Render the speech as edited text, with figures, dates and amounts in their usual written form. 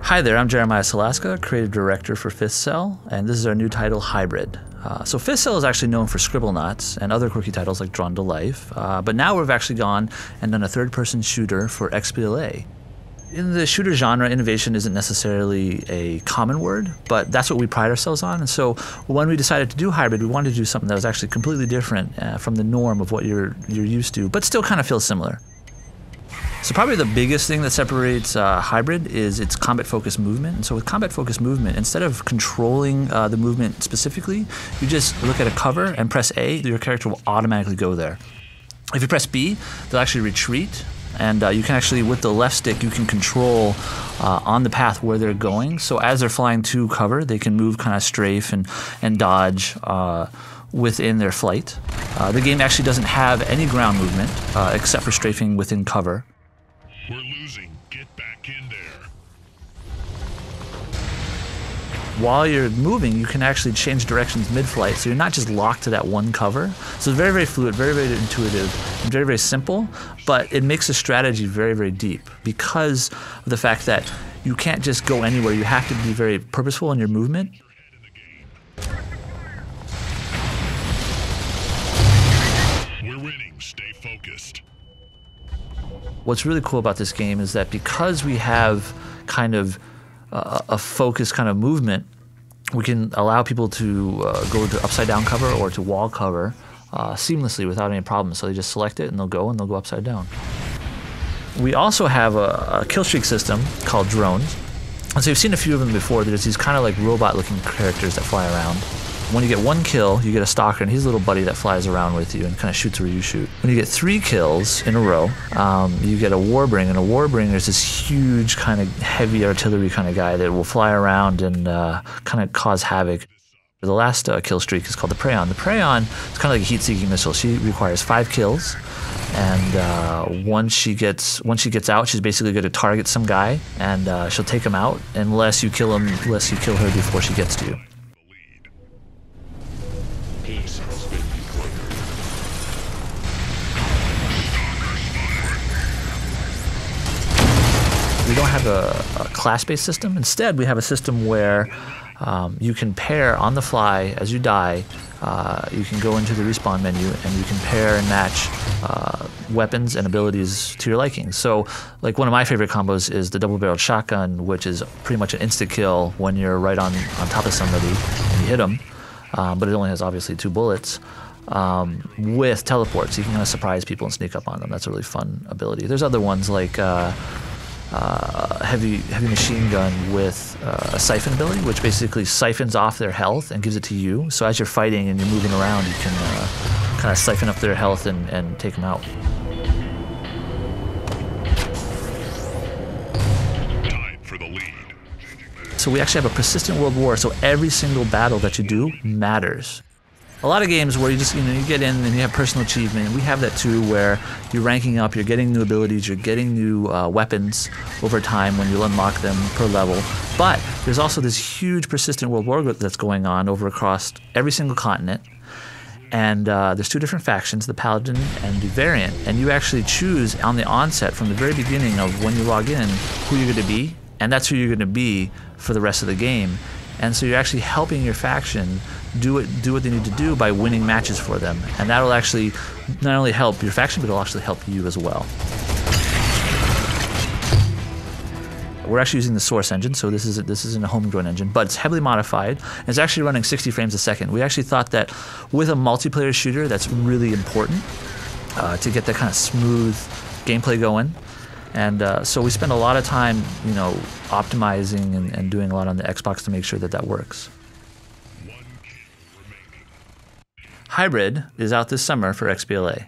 Hi there, I'm Jeremiah Salaska, Creative Director for Fifth Cell, and this is our new title, Hybrid. So Fifth Cell is actually known for Scribblenauts and other quirky titles like Drawn to Life, but now we've actually gone and done a third-person shooter for XBLA. In the shooter genre, innovation isn't necessarily a common word, but that's what we pride ourselves on. And so when we decided to do Hybrid, we wanted to do something that was actually completely different from the norm of what you're used to, but still kind of feels similar. So probably the biggest thing that separates Hybrid is its combat-focused movement. And so with combat-focused movement, instead of controlling the movement specifically, you just look at a cover and press A, your character will automatically go there. If you press B, they'll actually retreat, and you can actually, with the left stick, you can control on the path where they're going. So as they're flying to cover, they can move kind of strafe and dodge within their flight. The game actually doesn't have any ground movement except for strafing within cover. We're losing. Get back in there. While you're moving, you can actually change directions mid-flight, so you're not just locked to that one cover. So it's very, very fluid, very, very intuitive, and very, very simple, but it makes the strategy very, very deep because of the fact that you can't just go anywhere. You have to be very purposeful in your movement. We're winning. Stay focused. What's really cool about this game is that because we have kind of a focused kind of movement, we can allow people to go to upside down cover or to wall cover seamlessly without any problems. So they just select it and they'll go upside down. We also have a kill streak system called drones. And so you've seen a few of them before. There's these kind of like robot looking characters that fly around. When you get one kill, you get a stalker, and he's a little buddy that flies around with you and kind of shoots where you shoot. When you get 3 kills in a row, you get a Warbringer, and a Warbringer is this huge kind of heavy artillery kind of guy that will fly around and kind of cause havoc. The last kill streak is called the Praeon. The Praeon is kind of like a heat-seeking missile. She requires 5 kills, and once she gets out, she's basically going to target some guy, and she'll take him out unless you kill her before she gets to you. We don't have a class-based system. Instead, we have a system where you can pair on the fly as you die. You can go into the respawn menu and you can pair and match weapons and abilities to your liking. So, like one of my favorite combos is the double-barreled shotgun, which is pretty much an insta-kill when you're right on top of somebody and you hit them. But it only has obviously 2 bullets. With teleports, you can kind of surprise people and sneak up on them. That's a really fun ability. There's other ones like heavy machine gun with a siphon ability, which basically siphons off their health and gives it to you. So as you're fighting and you're moving around, you can kind of siphon up their health and take them out. Time for the lead. So we actually have a persistent world war, so every single battle that you do matters. A lot of games where you just, you get in and you have personal achievement, and we have that too, where you're ranking up, you're getting new abilities, you're getting new weapons over time when you unlock them per level. But there's also this huge persistent world war that's going on across every single continent. And there's 2 different factions, the Paladin and the Variant. And you actually choose on the onset from the very beginning of when you log in who you're going to be, and that's who you're going to be for the rest of the game. And so you're actually helping your faction do what they need to do by winning matches for them. And that'll actually not only help your faction, but it'll actually help you as well. We're actually using the Source engine, so this isn't a homegrown engine, but it's heavily modified. And it's actually running 60 frames a second. We actually thought that with a multiplayer shooter, that's really important to get that kind of smooth gameplay going. And so we spend a lot of time, optimizing and doing a lot on the Xbox to make sure that that works. Hybrid is out this summer for XBLA.